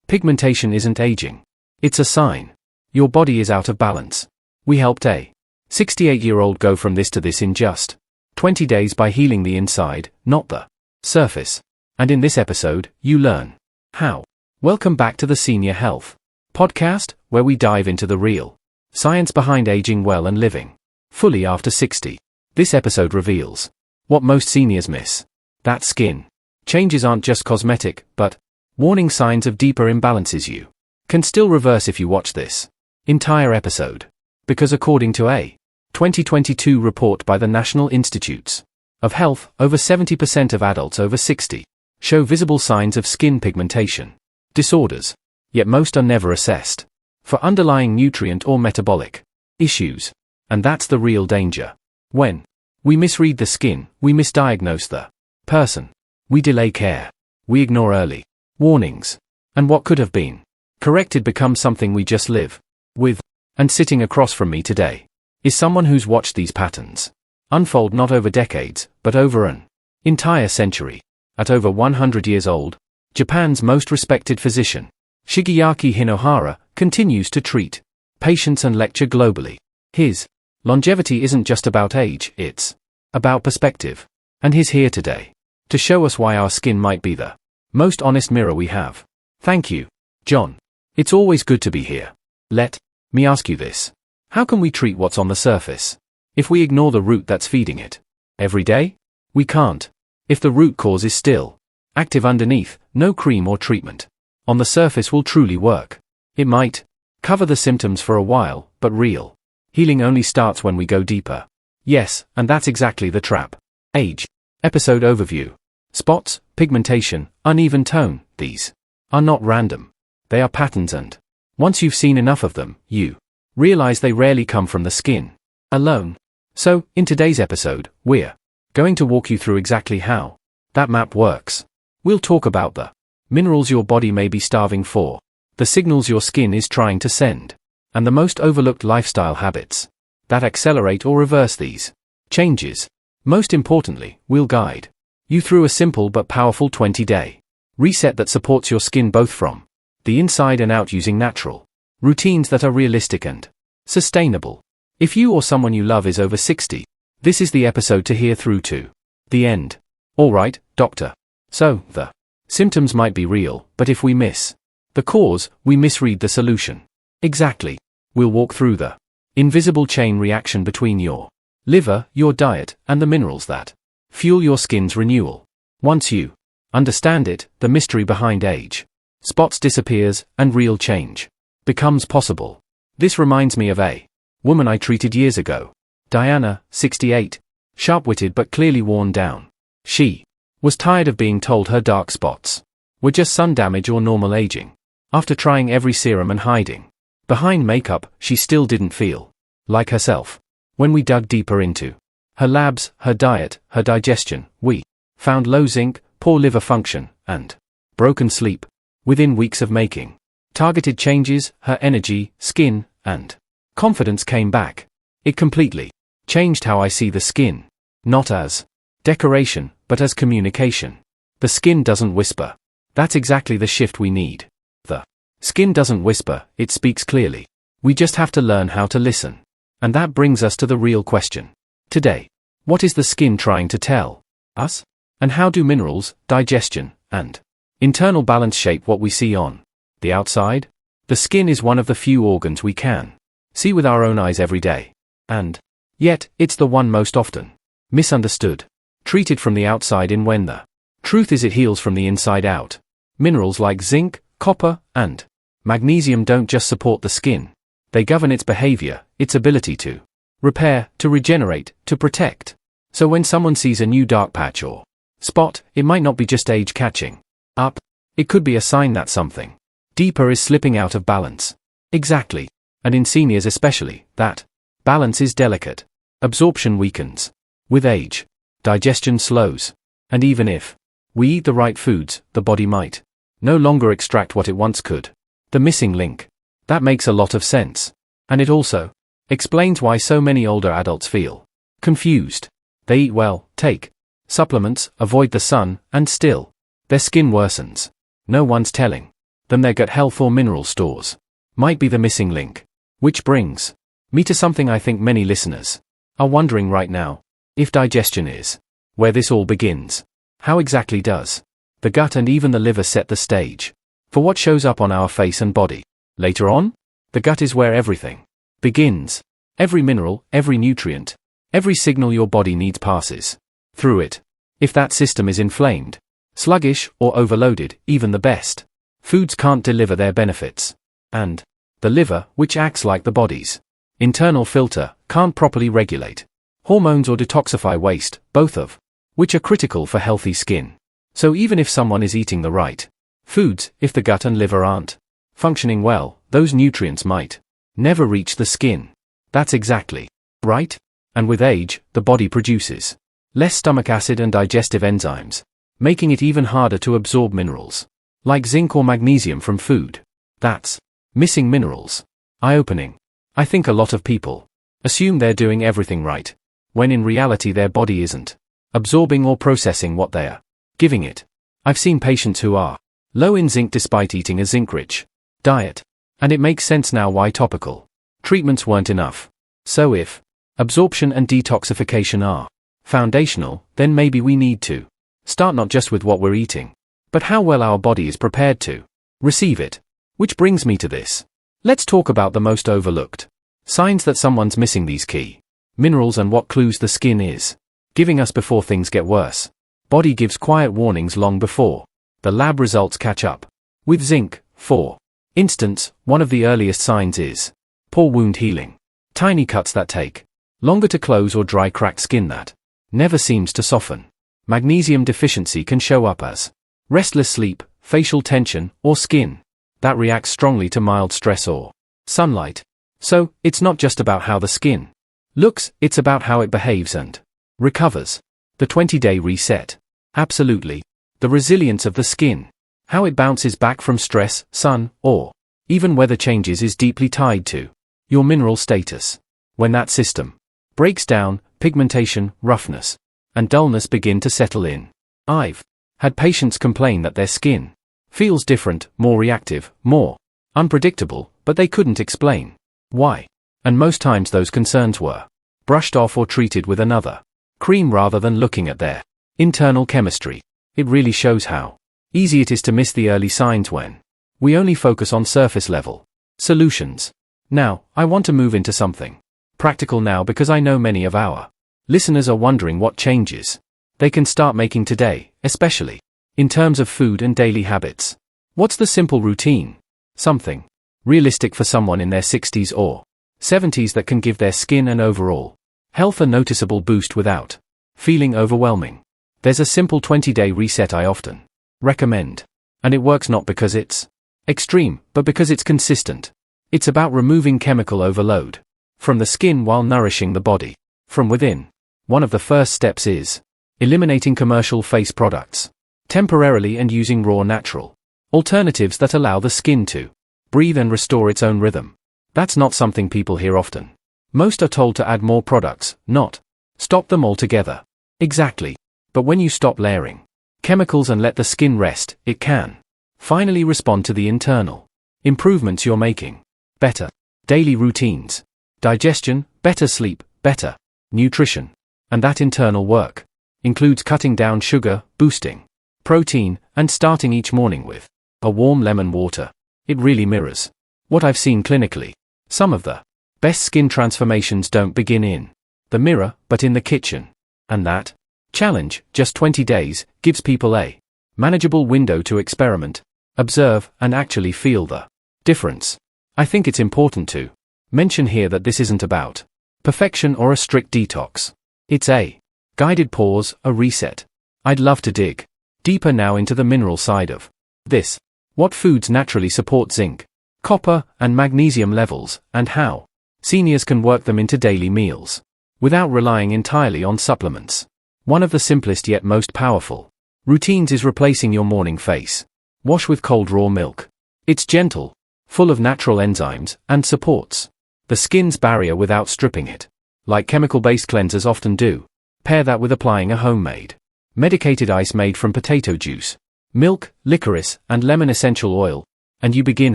Pigmentation isn't aging. It's a sign. Your body is out of balance. We helped a 68-year-old go from this to this in just 20 days by healing the inside, not the surface. And in this episode, you learn how. Welcome back to the Senior Health Podcast, where we dive into the real science behind aging well and living fully after 60. This episode reveals what most seniors miss. That skin changes aren't just cosmetic, but warning signs of deeper imbalances you can still reverse if you watch this entire episode. Because according to a 2022 report by the National Institutes of Health, over 70% of adults over 60 show visible signs of skin pigmentation disorders, yet most are never assessed for underlying nutrient or metabolic issues. And that's the real danger. When we misread the skin, we misdiagnose the person. We delay care. We ignore early warnings. And what could have been corrected becomes something we just live with. And sitting across from me today is someone who's watched these patterns unfold not over decades, but over an entire century. At over 100 years old, Japan's most respected physician, Shigeaki Hinohara, continues to treat patients and lecture globally. His longevity isn't just about age, it's about perspective. And he's here today to show us why our skin might be the most honest mirror we have. Thank you, John. It's always good to be here. Let me ask you this. How can we treat what's on the surface if we ignore the root that's feeding it? Every day? We can't. If the root cause is still active underneath, no cream or treatment on the surface will truly work. It might cover the symptoms for a while, but real healing only starts when we go deeper. Yes, and that's exactly the trap. Age. Episode overview. Spots, pigmentation, uneven tone, these are not random. They are patterns, and once you've seen enough of them, you realize they rarely come from the skin alone. So, in today's episode, we're going to walk you through exactly how that map works. We'll talk about the minerals your body may be starving for, the signals your skin is trying to send, and the most overlooked lifestyle habits that accelerate or reverse these changes. Most importantly, we'll guide you through a simple but powerful 20-day reset that supports your skin both from the inside and out using natural routines that are realistic and sustainable. If you or someone you love is over 60, this is the episode to hear through to the end. Alright, doctor. So, the symptoms might be real, but if we miss the cause, we misread the solution. Exactly. We'll walk through the invisible chain reaction between your liver, your diet, and the minerals that fuel your skin's renewal. Once you understand it, the mystery behind age spots disappears, and real change becomes possible. This reminds me of a woman I treated years ago. Diana, 68, sharp-witted but clearly worn down. She was tired of being told her dark spots were just sun damage or normal aging. After trying every serum and hiding behind makeup, she still didn't feel like herself. When we dug deeper into her labs, her diet, her digestion, we found low zinc, poor liver function, and broken sleep. Within weeks of making targeted changes, her energy, skin, and confidence came back. It completely changed how I see the skin. Not as decoration, but as communication. The skin doesn't whisper. That's exactly the shift we need. The skin doesn't whisper, it speaks clearly. We just have to learn how to listen. And that brings us to the real question today. What is the skin trying to tell us? And how do minerals, digestion, and internal balance shape what we see on the outside? The skin is one of the few organs we can see with our own eyes every day. And yet, it's the one most often misunderstood. Treated from the outside in when the truth is it heals from the inside out. Minerals like zinc, copper, and magnesium don't just support the skin. They govern its behavior, its ability to repair, to regenerate, to protect. So when someone sees a new dark patch or spot, it might not be just age catching up. It could be a sign that something deeper is slipping out of balance. Exactly. And in seniors especially, that balance is delicate. Absorption weakens with age. Digestion slows. And even if we eat the right foods, the body might no longer extract what it once could. The missing link. That makes a lot of sense. And it also explains why so many older adults feel confused. They eat well, take supplements, avoid the sun, and still their skin worsens. No one's telling then their gut health or mineral stores might be the missing link. Which brings me to something I think many listeners are wondering right now. If digestion is where this all begins, how exactly does the gut and even the liver set the stage for what shows up on our face and body later on? The gut is where everything begins. Every mineral, every nutrient, every signal your body needs passes through it. If that system is inflamed, sluggish, or overloaded, even the best foods can't deliver their benefits. And the liver, which acts like the body's internal filter, can't properly regulate hormones or detoxify waste, both of which are critical for healthy skin. So even if someone is eating the right foods, if the gut and liver aren't functioning well, those nutrients might never reach the skin. That's exactly right. And with age, the body produces less stomach acid and digestive enzymes, making it even harder to absorb minerals like zinc or magnesium from food. That's missing minerals. Eye-opening. I think a lot of people assume they're doing everything right, when in reality their body isn't absorbing or processing what they are giving it. I've seen patients who are low in zinc despite eating a zinc-rich diet, and it makes sense now why topical treatments weren't enough. So if absorption and detoxification are foundational, then maybe we need to start not just with what we're eating, but how well our body is prepared to receive it. Which brings me to this. Let's talk about the most overlooked signs that someone's missing these key minerals and what clues the skin is giving us before things get worse. Body gives quiet warnings long before the lab results catch up. With zinc, for instance, one of the earliest signs is poor wound healing. Tiny cuts that take longer to close or dry cracked skin that never seems to soften. Magnesium deficiency can show up as restless sleep, facial tension, or skin that reacts strongly to mild stress or sunlight. So, it's not just about how the skin looks, it's about how it behaves and recovers. The 20-day reset. Absolutely. The resilience of the skin. How it bounces back from stress, sun, or even weather changes is deeply tied to your mineral status. When that system breaks down, pigmentation, roughness, and dullness begin to settle in. I've had patients complain that their skin feels different, more reactive, more unpredictable, but they couldn't explain why. And most times those concerns were brushed off or treated with another cream rather than looking at their internal chemistry. It really shows how easy it is to miss the early signs when we only focus on surface level solutions. Now, I want to move into something practical now because I know many of our listeners are wondering what changes they can start making today, especially in terms of food and daily habits. What's the simple routine? Something realistic for someone in their 60s or 70s that can give their skin and overall health a noticeable boost without feeling overwhelming. There's a simple 20-day reset I often recommend. And it works not because it's extreme, but because it's consistent. It's about removing chemical overload from the skin while nourishing the body from within. One of the first steps is eliminating commercial face products temporarily and using raw natural alternatives that allow the skin to breathe and restore its own rhythm. That's not something people hear often. Most are told to add more products, not stop them altogether. Exactly. But when you stop layering chemicals and let the skin rest, it can finally respond to the internal improvements you're making. Better daily routines, digestion, better sleep, better nutrition. And that internal work includes cutting down sugar, boosting protein, and starting each morning with a warm lemon water. It really mirrors what I've seen clinically. Some of the best skin transformations don't begin in the mirror, but in the kitchen. And that challenge, just 20 days, gives people a manageable window to experiment, observe, and actually feel the difference. I think it's important to mention here that this isn't about perfection or a strict detox. It's a guided pause, a reset. I'd love to dig deeper now into the mineral side of this. What foods naturally support zinc, copper, and magnesium levels, and how seniors can work them into daily meals without relying entirely on supplements. One of the simplest yet most powerful routines is replacing your morning face wash with cold raw milk. It's gentle, full of natural enzymes, and supports the skin's barrier without stripping it, like chemical-based cleansers often do. Pair that with applying a homemade medicated ice made from potato juice, milk, licorice, and lemon essential oil. and you begin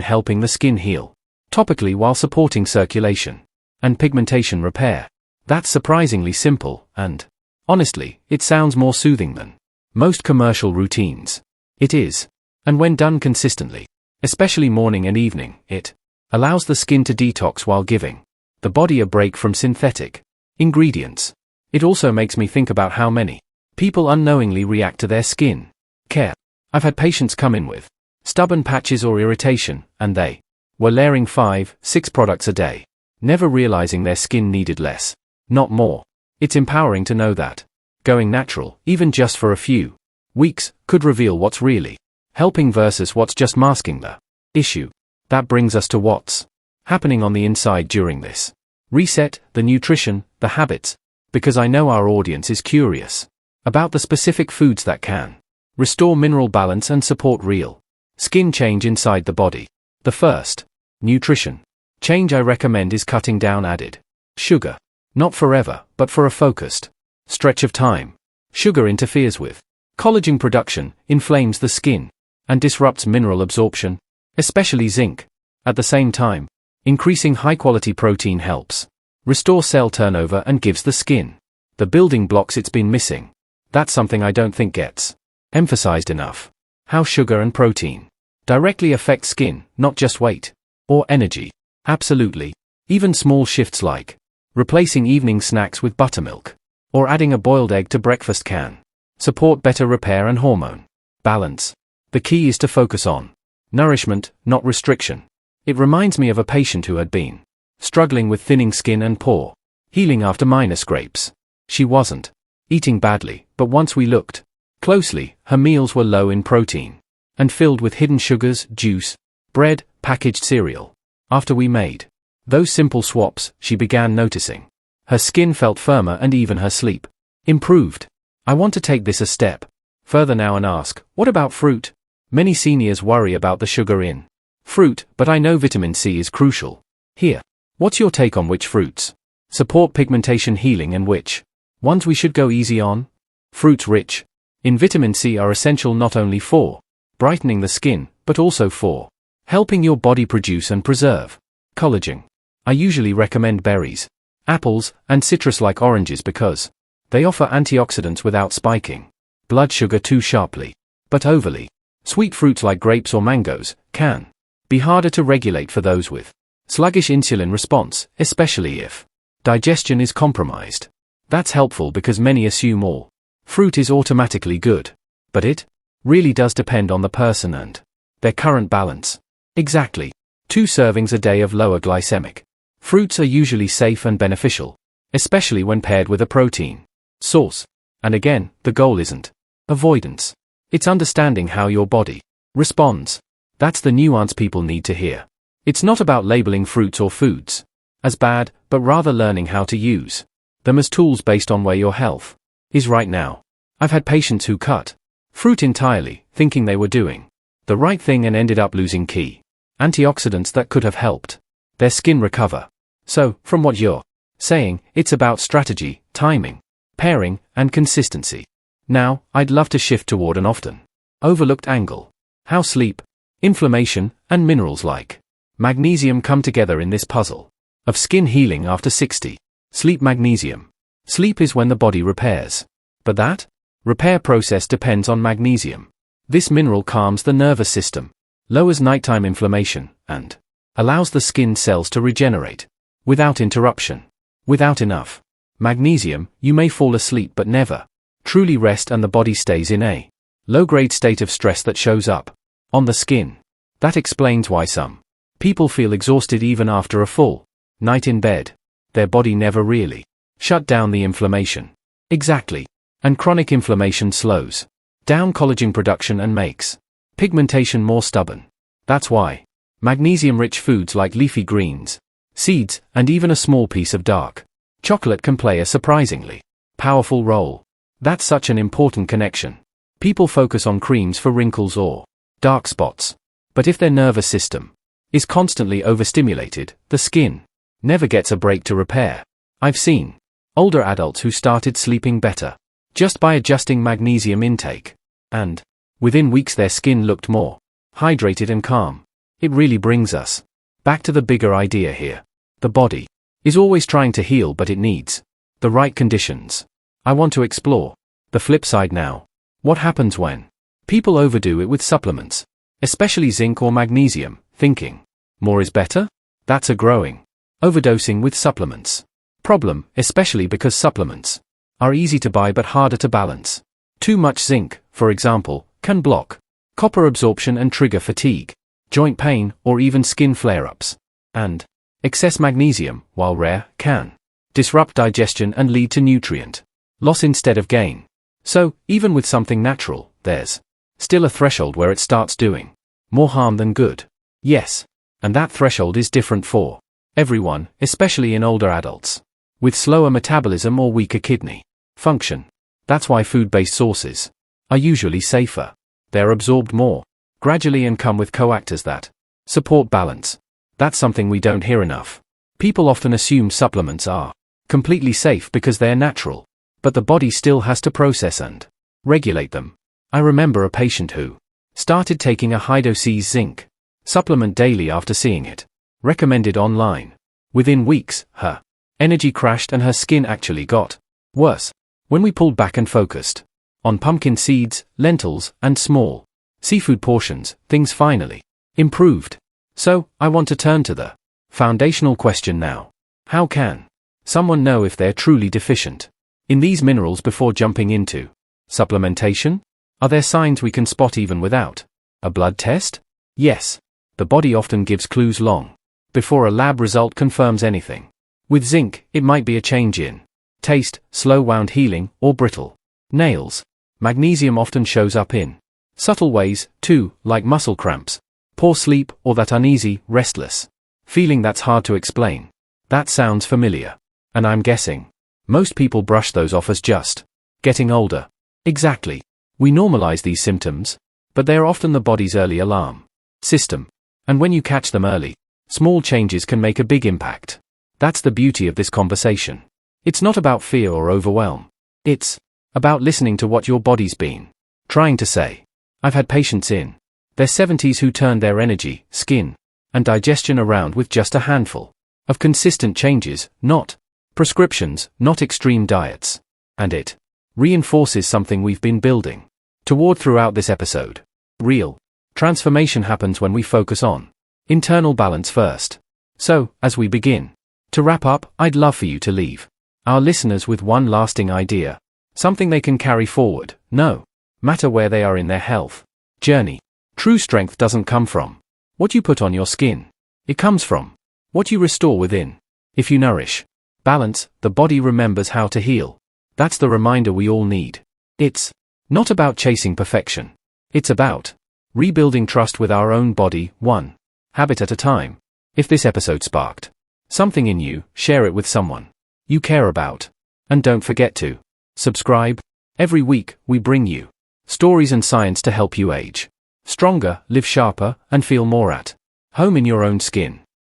helping the skin heal topically while supporting circulation and pigmentation repair. That's surprisingly simple, and honestly, it sounds more soothing than most commercial routines. It is. And when done consistently, especially morning and evening, it allows the skin to detox while giving the body a break from synthetic ingredients. It also makes me think about how many people unknowingly react to their skin care. I've had patients come in with stubborn patches or irritation, and they were layering 5-6 products a day, never realizing their skin needed less, not more. It's empowering to know that going natural, even just for a few weeks, could reveal what's really helping versus what's just masking the issue. That brings us to what's happening on the inside during this reset, the nutrition, the habits, because I know our audience is curious about the specific foods that can restore mineral balance and support real skin change inside the body. The first nutrition change I recommend is cutting down added sugar. Not forever, but for a focused stretch of time. Sugar interferes with collagen production, inflames the skin, and disrupts mineral absorption, especially zinc. At the same time, increasing high-quality protein helps restore cell turnover and gives the skin the building blocks it's been missing. That's something I don't think gets emphasized enough. How sugar and protein directly affect skin, not just weight or energy. Absolutely. Even small shifts like replacing evening snacks with buttermilk or adding a boiled egg to breakfast can support better repair and hormone balance. The key is to focus on nourishment, not restriction. It reminds me of a patient who had been struggling with thinning skin and poor healing after minor scrapes. She wasn't eating badly, but once we looked closely, her meals were low in protein and filled with hidden sugars, juice, bread, packaged cereal. After we made those simple swaps, she began noticing her skin felt firmer and even her sleep improved. I want to take this a step further now and ask, what about fruit? Many seniors worry about the sugar in fruit, but I know vitamin C is crucial here. What's your take on which fruits support pigmentation healing and which ones we should go easy on? Fruits rich in vitamin C are essential not only for brightening the skin, but also for helping your body produce and preserve collagen. I usually recommend berries, apples, and citrus like oranges because they offer antioxidants without spiking blood sugar too sharply. But overly sweet fruits like grapes or mangoes can be harder to regulate for those with sluggish insulin response, especially if digestion is compromised. That's helpful because many assume all fruit is automatically good, but it really does depend on the person and their current balance. Exactly. 2 servings a day of lower glycemic fruits are usually safe and beneficial, especially when paired with a protein source. And again, the goal isn't avoidance. It's understanding how your body responds. That's the nuance people need to hear. It's not about labeling fruits or foods as bad, but rather learning how to use them as tools based on where your health is right now. I've had patients who cut fruit entirely, thinking they were doing the right thing and ended up losing key antioxidants that could have helped their skin recover. So, from what you're saying, it's about strategy, timing, pairing, and consistency. Now, I'd love to shift toward an often overlooked angle. How sleep, inflammation, and minerals like magnesium come together in this puzzle of skin healing after 60. Sleep. Magnesium. Sleep is when the body repairs. But that repair process depends on magnesium. This mineral calms the nervous system, lowers nighttime inflammation, and allows the skin cells to regenerate without interruption. Without enough magnesium, you may fall asleep but never truly rest, and the body stays in a low-grade state of stress that shows up on the skin. That explains why some people feel exhausted even after a full night in bed. Their body never really shut down the inflammation. Exactly. And chronic inflammation slows down collagen production and makes pigmentation more stubborn. That's why magnesium-rich foods like leafy greens, seeds, and even a small piece of dark chocolate can play a surprisingly powerful role. That's such an important connection. People focus on creams for wrinkles or dark spots. But if their nervous system is constantly overstimulated, the skin never gets a break to repair. I've seen older adults who started sleeping better just by adjusting magnesium intake, and within weeks their skin looked more hydrated and calm. It really brings us back to the bigger idea here. The body is always trying to heal, but it needs the right conditions. I want to explore the flip side now. What happens when people overdo it with supplements, especially zinc or magnesium, thinking more is better? That's a growing overdosing with supplements problem, especially because supplements are easy to buy but harder to balance. Too much zinc, for example, can block copper absorption and trigger fatigue, joint pain, or even skin flare-ups. And excess magnesium, while rare, can disrupt digestion and lead to nutrient loss instead of gain. So, even with something natural, there's still a threshold where it starts doing more harm than good. Yes, and that threshold is different for everyone, especially in older adults with slower metabolism or weaker kidney function. That's why food-based sources are usually safer. They're absorbed more gradually and come with coactors that support balance. That's something we don't hear enough. People often assume supplements are completely safe because they're natural, but the body still has to process and regulate them. I remember a patient who started taking a high-dose zinc supplement daily after seeing it recommended online. Within weeks, her energy crashed and her skin actually got worse. When we pulled back and focused on pumpkin seeds, lentils, and small seafood portions, things finally improved. So, I want to turn to the foundational question now. How can someone know if they're truly deficient in these minerals before jumping into supplementation? Are there signs we can spot even without a blood test? Yes. The body often gives clues long before a lab result confirms anything. With zinc, it might be a change in taste, slow wound healing, or brittle nails. Magnesium often shows up in subtle ways, too, like muscle cramps, poor sleep, or that uneasy, restless feeling that's hard to explain. That sounds familiar. And I'm guessing most people brush those off as just getting older. Exactly. We normalize these symptoms, but they are often the body's early alarm system. And when you catch them early, small changes can make a big impact. That's the beauty of this conversation. It's not about fear or overwhelm. It's about listening to what your body's been trying to say. I've had patients in their 70s who turned their energy, skin, and digestion around with just a handful of consistent changes, not prescriptions, not extreme diets. And it reinforces something we've been building toward throughout this episode. Real transformation happens when we focus on internal balance first. So, as we begin to wrap up, I'd love for you to leave our listeners with one lasting idea, something they can carry forward, no matter where they are in their health journey. True strength doesn't come from what you put on your skin. It comes from what you restore within. If you nourish balance, the body remembers how to heal. That's the reminder we all need. It's not about chasing perfection. It's about rebuilding trust with our own body, one habit at a time. If this episode sparked something in you, share it with someone you care about. And don't forget to subscribe. Every week, we bring you stories and science to help you age stronger, live sharper, and feel more at home in your own skin.